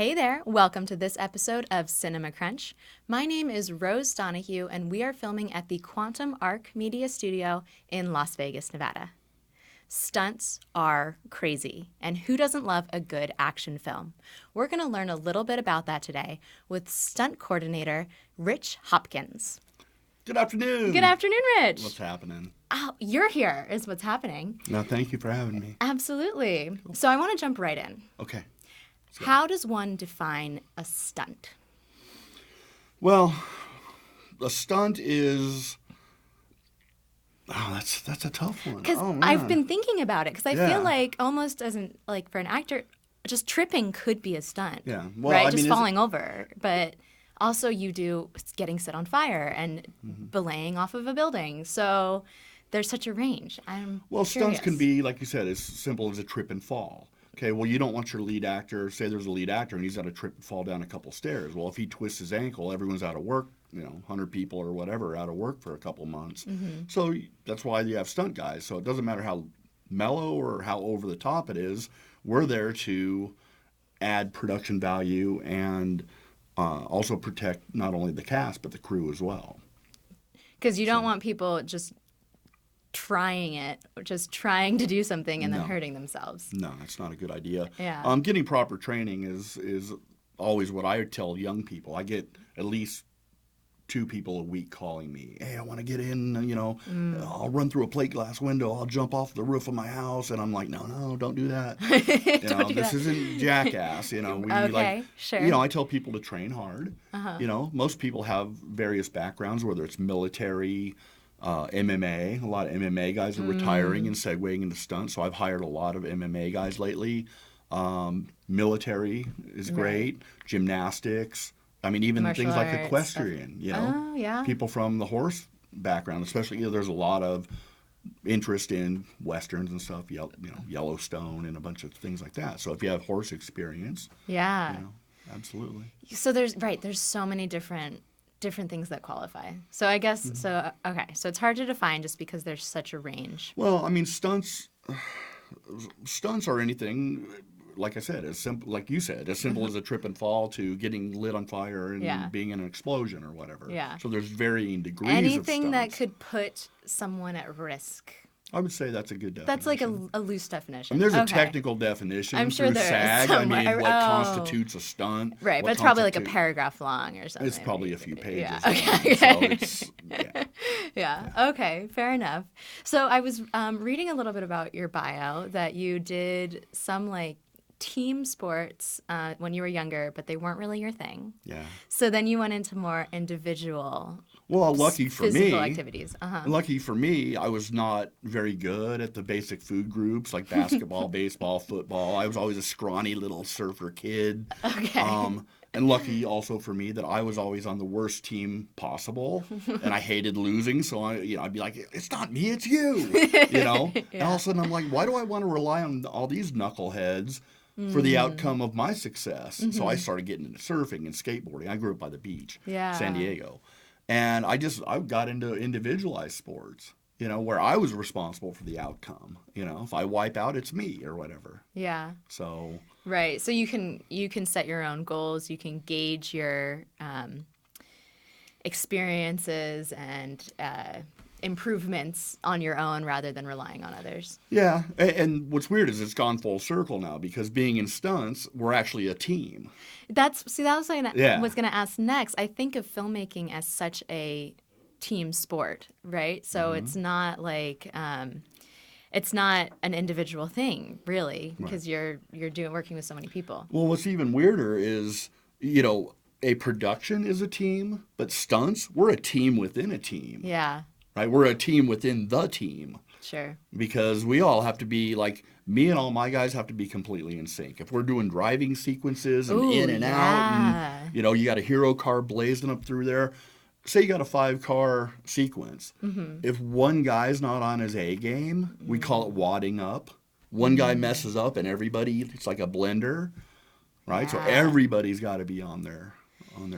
Hey there, welcome to this episode of Cinema Crunch. My name is Rose Donahue, and we are filming at the Quantum Arc Media Studio in Las Vegas, Nevada. Stunts are crazy, and who doesn't love a good action film? We're going to learn a little bit about that today with stunt coordinator Rich Hopkins. Good afternoon. Good afternoon, Rich. What's happening? Oh, you're here is what's happening. No, thank you for having me. Absolutely. Cool. So I want to jump right in. Okay. How does one define a stunt? Well, a stunt is... Oh, that's a tough one. Because I've been thinking about it, because I feel like almost like for an actor, just tripping could be a stunt. Yeah. Well, right? Just falling over. But also you do getting set on fire and belaying off of a building. So there's such a range. Well, stunts can be, like you said, as simple as a trip and fall. Okay, well, you don't want your lead actor, say there's a lead actor and he's got to trip and fall down a couple stairs. Well, if he twists his ankle, everyone's out of work, 100 people or whatever out of work for a couple months. Mm-hmm. So that's why you have stunt guys. So it doesn't matter how mellow or how over the top it is. We're there to add production value and also protect not only the cast but the crew as well. Because you don't want people just trying to do something and then hurting themselves. No, that's not a good idea. Yeah. Getting proper training is always what I tell young people. I get at least 2 people a week calling me. Hey, I want to get in, I'll run through a plate glass window. I'll jump off the roof of my house. And I'm like, no, don't do that. This isn't Jackass. Sure. I tell people to train hard. Uh-huh. Most people have various backgrounds, whether it's military, MMA. A lot of MMA guys are retiring and segueing into stunts, so I've hired a lot of MMA guys lately. Military is great. Gymnastics. I mean, even martial things like arts, equestrian. Oh, yeah. People from the horse background, especially. There's a lot of interest in westerns and stuff. Yellowstone and a bunch of things like that. So if you have horse experience, absolutely. So there's so many different things that qualify. So I guess, so it's hard to define just because there's such a range. Well, I mean, stunts are anything, like I said, as simple, like you said, as simple as a trip and fall to getting lit on fire and being in an explosion or whatever. Yeah. So there's varying degrees anything of that could put someone at risk. I would say that's a good definition. That's like a loose definition. And there's a technical definition. I'm sure through there SAG. is somewhere. I mean, what constitutes a stunt? Right, but it's probably like a paragraph long or something. It's probably a few pages. Yeah. Okay. So it's, yeah. Okay. Fair enough. So I was reading a little bit about your bio that you did some team sports when you were younger, but they weren't really your thing. Yeah. So then you went into more individual. Well, lucky for physical activities. Lucky for me, I was not very good at the basic food groups like basketball, baseball, football. I was always a scrawny little surfer kid. Okay. And lucky also for me that I was always on the worst team possible, and I hated losing. So I'd be like, "It's not me, it's you," And all of a sudden I'm like, "Why do I want to rely on all these knuckleheads for the outcome of my success?" Mm-hmm. So I started getting into surfing and skateboarding. I grew up by the beach, San Diego. And I got into individualized sports, where I was responsible for the outcome. If I wipe out, it's me or whatever. Yeah. So. Right. So you can set your own goals. You can gauge your experiences and improvements on your own rather than relying on others. Yeah. And what's weird is it's gone full circle now because being in stunts, we're actually a team. That was what I was going to ask next. I think of filmmaking as such a team sport, right? So it's not like it's not an individual thing, really, because you're working with so many people. Well, what's even weirder is, a production is a team, but stunts, we're a team within a team. Yeah. Right? We're a team within the team. Sure. Because we all have to be me and all my guys have to be completely in sync. If we're doing driving sequences and in and out, and you got a hero car blazing up through there. Say you got a 5-car sequence. Mm-hmm. If one guy's not on his A game, we call it wadding up. One guy messes up and everybody, it's like a blender, right? Yeah. So everybody's got to be on their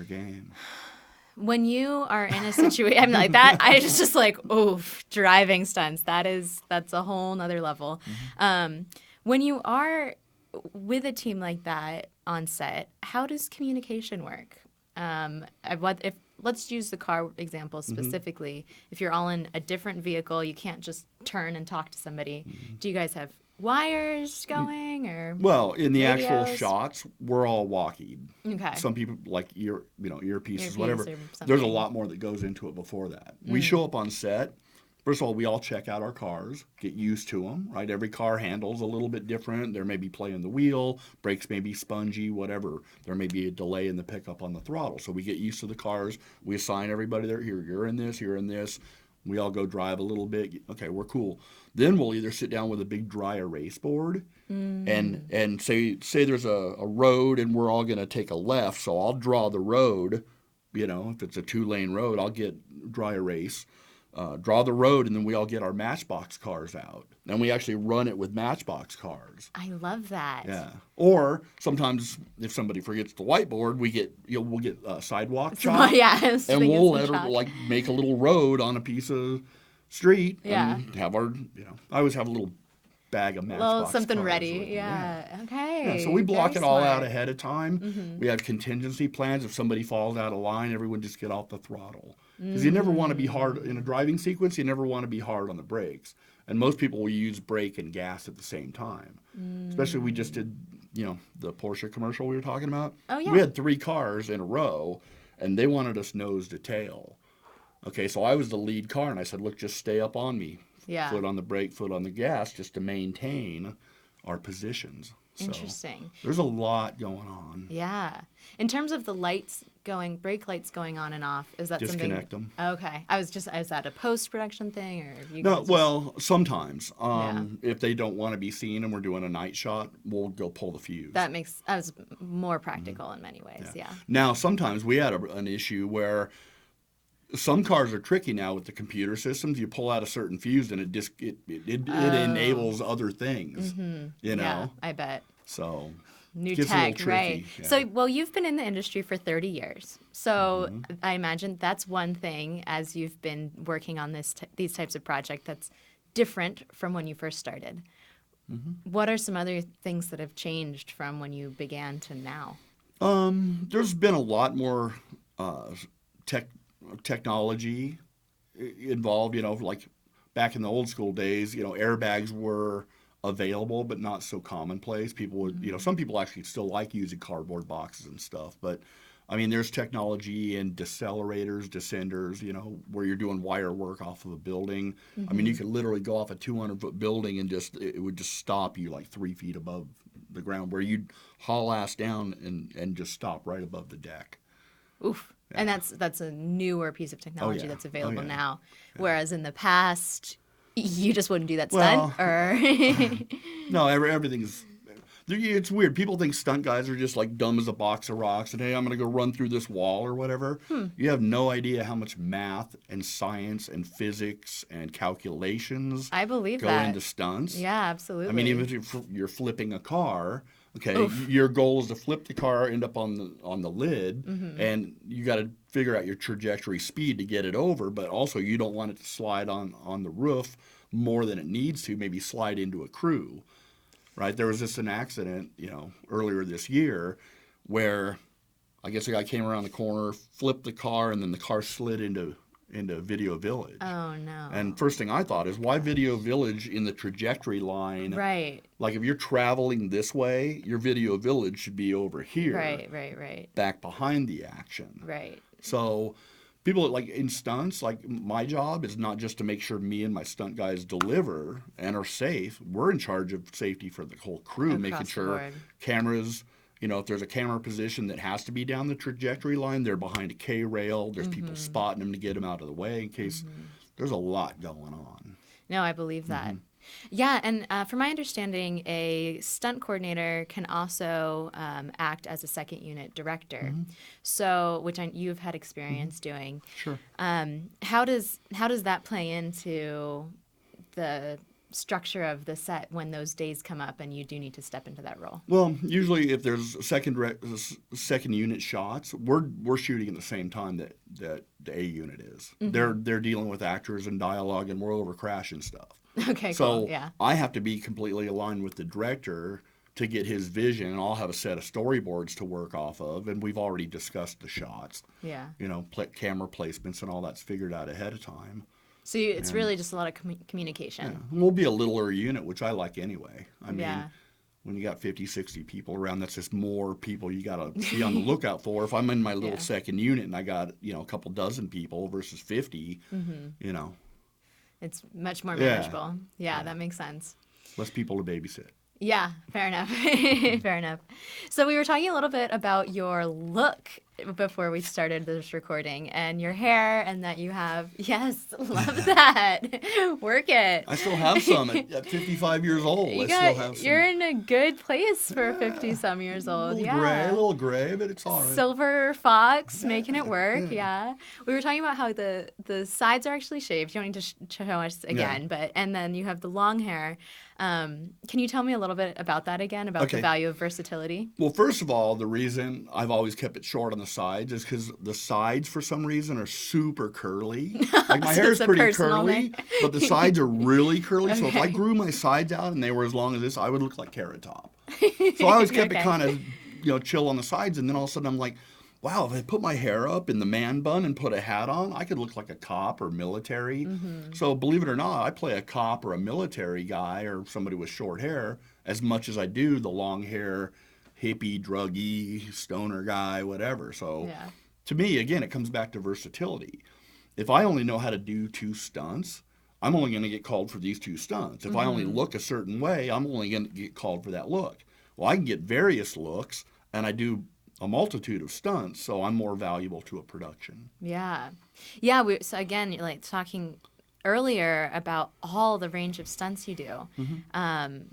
game. When you are in a situation, I'm like that, I just oof, driving stunts. That's a whole nother level. Mm-hmm. When you are with a team like that, on set, how does communication work? Let's use the car example specifically. If you're all in a different vehicle, you can't just turn and talk to somebody. Do you guys have wires going or Well, in the actual radios? shots, we're all walking. Okay. Some people like earpieces, Earpiece whatever. or There's a something. lot more that goes into it before that. We show up on set. First of all, we all check out our cars, get used to them, right? Every car handles a little bit different. There may be play in the wheel, brakes may be spongy, whatever. There may be a delay in the pickup on the throttle. So we get used to the cars. We assign everybody there. Here, you're in this, you're in this. We all go drive a little bit. Okay, we're cool. Then we'll either sit down with a big dry erase board and say there's a road and we're all going to take a left. So I'll draw the road. If it's a 2-lane road, I'll get dry erase. Draw the road, and then we all get our Matchbox cars out. And we actually run it with Matchbox cars. I love that. Yeah. Or sometimes if somebody forgets the whiteboard, we'll get sidewalk chalk. Yeah. And we'll let her make a little road on a piece of street. Yeah. And have our, I always have a little bag of Matchbox something cars ready. with me. Yeah. Okay. Yeah, so we block Very it all smart. out ahead of time. We have contingency plans. If somebody falls out of line, everyone just get off the throttle. Because you never want to be hard in a driving sequence. You never want to be hard on the brakes. And most people will use brake and gas at the same time. Especially we just did, the Porsche commercial we were talking about. Oh, yeah. We had 3 cars in a row, and they wanted us nose to tail. Okay, so I was the lead car, and I said, look, just stay up on me. Yeah. Foot on the brake, foot on the gas, just to maintain our positions. So Interesting. there's a lot going on. Yeah. In terms of the brake lights going on and off, is that Disconnect something? them. Okay. Is that a post-production thing or you No, guys just- well, sometimes. If they don't want to be seen and we're doing a night shot, we'll go pull the fuse. that was more practical in many ways. Yeah. Now, sometimes we had an issue where some cars are tricky now with the computer systems. You pull out a certain fuse and it enables other things, Yeah, I bet. So New gets a little tech, tricky, right? yeah. So, well, you've been in the industry for 30 years. So I imagine that's one thing as you've been working on these types of projects that's different from when you first started. What are some other things that have changed from when you began to now? There's been a lot more technology involved, like back in the old school days, airbags were available but not so commonplace. People would, some people actually still like using cardboard boxes and stuff, but I mean, there's technology and decelerators, descenders, where you're doing wire work off of a building. I mean, you could literally go off a 200-foot building and it would just stop you like 3 feet above the ground, where you'd haul ass down and just stop right above the deck. Oof. Yeah. And that's a newer piece of technology that's available now. Yeah. Whereas in the past, you just wouldn't do that stunt? Or No, everything's... It's weird. People think stunt guys are just like dumb as a box of rocks and, hey, I'm going to go run through this wall or whatever. You have no idea how much math and science and physics and calculations I believe go that. into stunts. Yeah, absolutely. I mean, even if you're flipping a car, okay, your goal is to flip the car, end up on the lid, and you got to figure out your trajectory speed to get it over, but also you don't want it to slide on the roof more than it needs to, maybe slide into a crew. Right, there was just an accident, earlier this year, where I guess a guy came around the corner, flipped the car, and then the car slid into Video Village. Oh no! And first thing I thought is, why Video Village in the trajectory line? Right. Like if you're traveling this way, your Video Village should be over here. Right. Back behind the action. Right. So people like in stunts, like my job is not just to make sure me and my stunt guys deliver and are safe. We're in charge of safety for the whole crew, Across making the sure board. cameras, if there's a camera position that has to be down the trajectory line, they're behind a K-rail. There's people spotting them to get them out of the way in case there's a lot going on. No, I believe that. Yeah, and from my understanding, a stunt coordinator can also act as a second unit director, so which you've had experience doing. Sure. How does that play into the structure of the set when those days come up and you do need to step into that role? Well, usually if there's second unit shots, we're shooting at the same time that the A unit is. They're dealing with actors and dialogue, and we're over crashing stuff. Okay, So cool. Yeah. I have to be completely aligned with the director to get his vision, and I'll have a set of storyboards to work off of, and we've already discussed the shots. Yeah. You know, camera placements and all that's figured out ahead of time. So it's really just a lot of communication. Yeah. And we'll be a littler unit, which I like anyway. I mean, Yeah. when you got 50, 60 people around, that's just more people you got to be on the lookout for. If I'm in my little second unit and I got, you know, a couple dozen people versus 50, you know. It's much more manageable. Yeah, that makes sense. Less people to babysit. Yeah, fair enough. Fair enough. So we were talking a little bit about your look before we started this recording, and your hair, and that you have, yes, love that. Work it. I still have some at 55 years old. I still have some. You're in a good place for 50-some years old. A little gray, but it's all right. Silver fox, making it work, yeah. We were talking about how the sides are actually shaved. You don't need to show us again, and then you have the long hair. Can you tell me a little bit about that again, about the value of versatility? Well, first of all, the reason I've always kept it short on the sides is because the sides, for some reason, are super curly. Like, my hair is pretty curly, but the sides are really curly. So if I grew my sides out and they were as long as this, I would look like Carrot Top. So I always kept it kind of, you know, chill on the sides. And then all of a sudden I'm like, wow, if I put my hair up in the man bun and put a hat on, I could look like a cop or military. So believe it or not, I play a cop or a military guy or somebody with short hair as much as I do the long hair, hippie, druggy, stoner guy, whatever. So to me, again, it comes back to versatility. If I only know how to do 2 stunts, I'm only going to get called for these 2 stunts. If I only look a certain way, I'm only going to get called for that look. Well, I can get various looks, and I do a multitude of stunts, so I'm more valuable to a production. Yeah. So again, like talking earlier about all the range of stunts you do.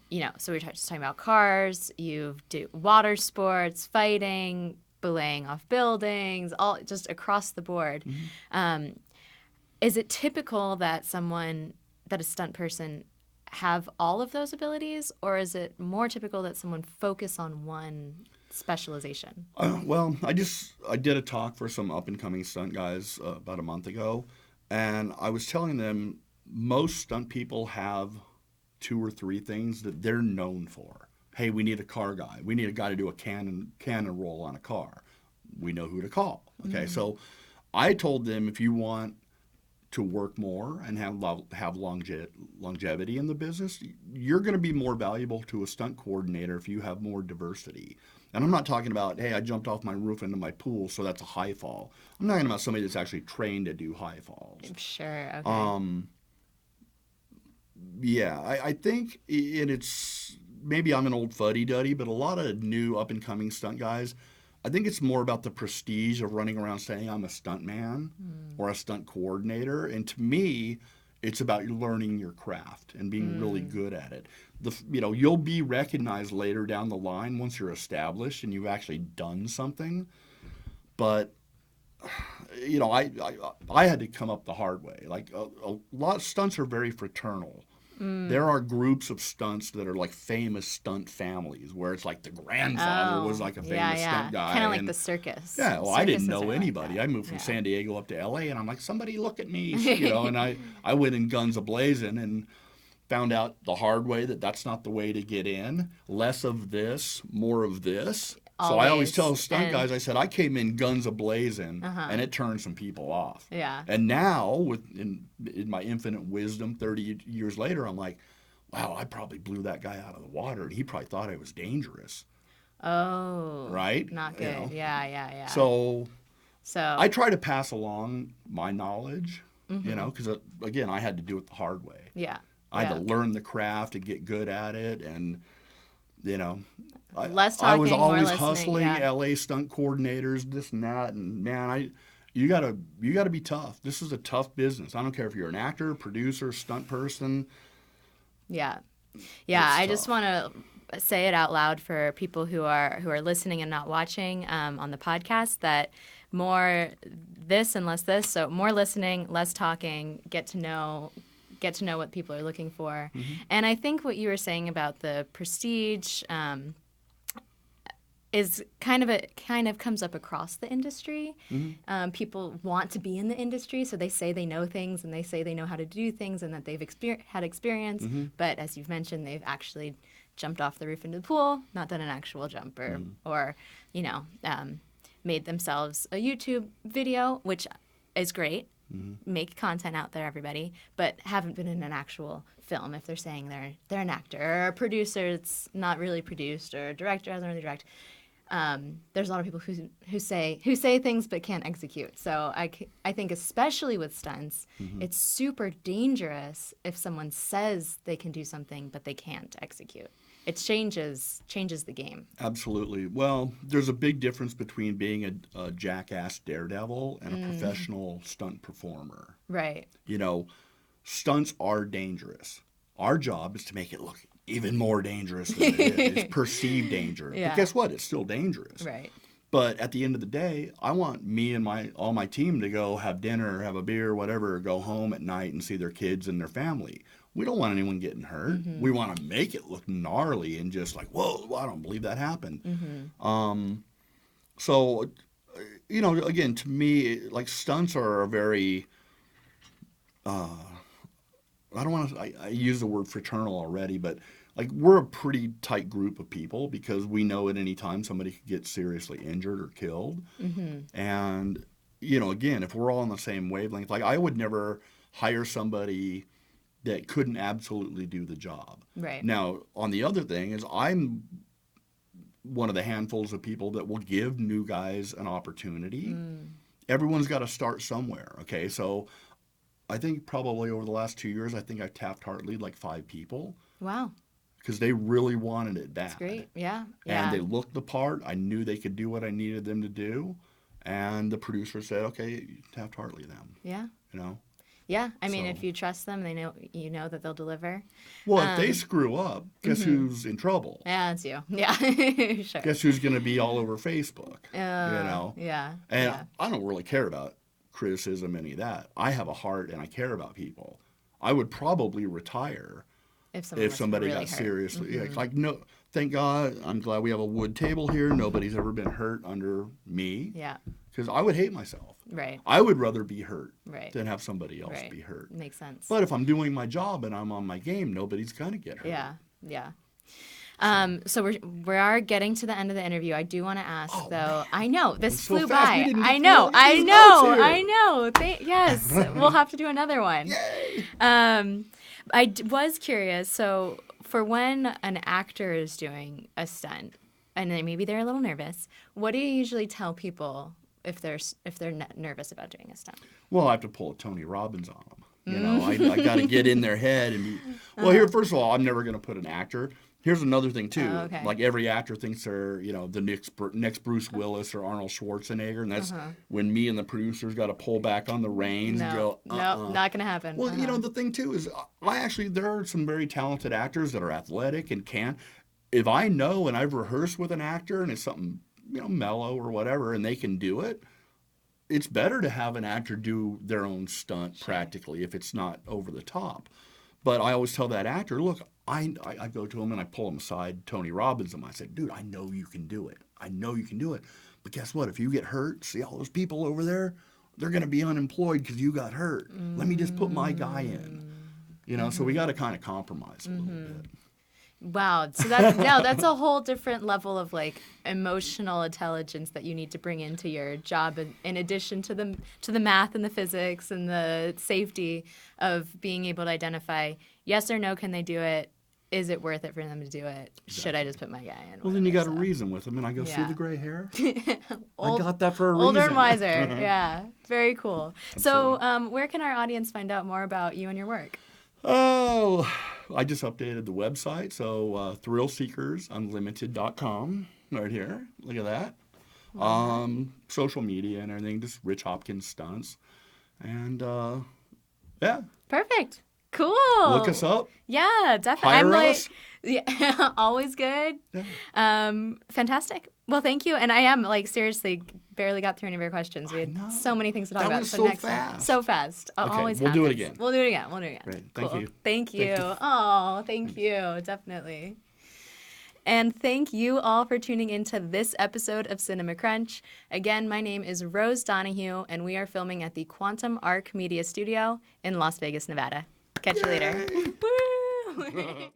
You know, so we were just talking about cars, you do water sports, fighting, belaying off buildings, all just across the board. Is it typical that a stunt person have all of those abilities, or is it more typical that someone focus on one specialization? Well, I did a talk for some up-and-coming stunt guys about a month ago, and I was telling them most stunt people have 2 or 3 things that they're known for. Hey, we need a car guy. We need a guy to do a cannon roll on a car. We know who to call. Okay, so I told them if you want to work more and have longevity in the business, you're going to be more valuable to a stunt coordinator if you have more diversity. And I'm not talking about, hey, I jumped off my roof into my pool, so that's a high fall. I'm talking about somebody that's actually trained to do high falls. Sure, okay. Yeah, I think it's, maybe I'm an old fuddy-duddy, but a lot of new up-and-coming stunt guys, I think it's more about the prestige of running around saying I'm a stunt man or a stunt coordinator. And to me, it's about learning your craft and being really good at it. You know, you'll be recognized later down the line once you're established and you've actually done something. But, you know, I had to come up the hard way. Like, a lot of stunts are very fraternal. There are groups of stunts that are like famous stunt families where it's like the grandfather was like a famous stunt guy. Kind of like the circus. Yeah, well, I didn't know anybody. I moved from San Diego up to L.A. and I'm like, somebody look at me, you know, and I went in guns a-blazing and found out the hard way that that's not the way to get in. Less of this, more of this. So I always tell stunt guys, I said, I came in guns a-blazing, and it turned some people off. Yeah. And now, in my infinite wisdom, 30 years later, I'm like, wow, I probably blew that guy out of the water, and he probably thought I was dangerous. Oh. Right? Not good. You know? Yeah. So I try to pass along my knowledge, you know, because, again, I had to do it the hard way. Yeah. I had to learn the craft and get good at it, and, you know, less talking, I was always more hustling LA stunt coordinators, this and that, and man, you gotta be tough. This is a tough business. I don't care if you're an actor, producer, stunt person. Yeah. I just want to say it out loud for people who are listening and not watching on the podcast, that more this and less this. So more listening, less talking. Get to know what people are looking for. And I think what you were saying about the prestige is kind of comes up across the industry. People want to be in the industry, so they say they know things and they say they know how to do things and that they've had experience. But as you've mentioned, they've actually jumped off the roof into the pool, not done an actual jump, or made themselves a YouTube video, which is great. Make content out there, everybody, but haven't been in an actual film. If they're saying they're an actor or a producer, it's not really produced, or a director hasn't really directed. There's a lot of people who say things but can't execute. So I think especially with stunts, it's super dangerous if someone says they can do something but they can't execute. It changes the game. Absolutely. Well, there's a big difference between being a jackass daredevil and a professional stunt performer. Right. Stunts are dangerous. Our job is to make it look even more dangerous than it is. It's perceived danger. Yeah. But guess what? It's still dangerous. Right. But at the end of the day, I want me and all my team to go have dinner, have a beer, whatever, go home at night and see their kids and their family. We don't want anyone getting hurt. We want to make it look gnarly and just like, whoa, I don't believe that happened. So, again, to me, like stunts are a very, I use the word fraternal already, but like we're a pretty tight group of people because we know at any time somebody could get seriously injured or killed. And, again, if we're all on the same wavelength, like I would never hire somebody that couldn't absolutely do the job. Right. Now, on the other thing is I'm one of the handfuls of people that will give new guys an opportunity. Everyone's got to start somewhere, okay? So I think probably over the last 2 years, I think I Taft-Hartley'd like 5 people. Wow. Because they really wanted it bad. That's great, yeah. And they looked the part. I knew they could do what I needed them to do. And the producer said, okay, Taft-Hartley them. Yeah. Yeah, I mean, if you trust them, they know that they'll deliver. Well, if they screw up, guess who's in trouble? Yeah, it's you. Yeah, sure. Guess who's going to be all over Facebook? Yeah. And I don't really care about criticism, any of that. I have a heart and I care about people. I would probably retire if somebody really got seriously. No, thank God, I'm glad we have a wood table here. Nobody's ever been hurt under me. Yeah. Because I would hate myself. Right. I would rather be hurt than have somebody else be hurt. Makes sense. But if I'm doing my job and I'm on my game, nobody's going to get hurt. Yeah. So we are getting to the end of the interview. I do want to ask, though. Man. I know this flew by. I know. Yes, we'll have to do another one. Yay! I was curious. So for when an actor is doing a stunt, and maybe they're a little nervous, what do you usually tell people if they're nervous about doing a stunt? Well, I have to pull a Tony Robbins on them. I got to get in their head and be. Well, here, first of all, I'm never going to put an actor. Here's another thing too. Okay. Like every actor thinks they're, the next Bruce Willis or Arnold Schwarzenegger, and that's when me and the producers got to pull back on the reins and go. No, not gonna happen. Well, the thing too is, there are some very talented actors that are athletic and can. If I know and I've rehearsed with an actor and it's something mellow or whatever, and they can do it, it's better to have an actor do their own stunt practically if it's not over the top. But I always tell that actor, look. I go to him and I pull him aside, Tony Robbins, and I said, dude, I know you can do it. But guess what? If you get hurt, see all those people over there? They're going to be unemployed because you got hurt. Let me just put my guy in. So we got to kind of compromise a little bit. Wow. So that's a whole different level of like emotional intelligence that you need to bring into your job, in addition to the math and the physics and the safety of being able to identify yes or no, can they do it? Is it worth it for them to do it? Exactly. Should I just put my guy in? Well, then you got to reason with them, and I go, see the gray hair? I got that for a reason. Older and wiser. Yeah. Very cool. Absolutely. So where can our audience find out more about you and your work? Oh, I just updated the website, so thrillseekersunlimited.com right here. Look at that. Social media and everything, just Rich Hopkins Stunts. And, yeah. Perfect. Cool. Look us up. Yeah, definitely. Hire us. Yeah, always good. Yeah. Fantastic. Well, thank you. And I am, seriously, barely got through any of your questions. We had so many things to talk about. Was so fast. So fast. Okay, always we'll happens. do it again. We'll do it again. Great. Cool. Thank you. Thank you. Oh, thank you. Definitely. And thank you all for tuning into this episode of Cinema Crunch. Again, my name is Rose Donahue, and we are filming at the Quantum Arc Media Studio in Las Vegas, Nevada. Catch you later. Woo!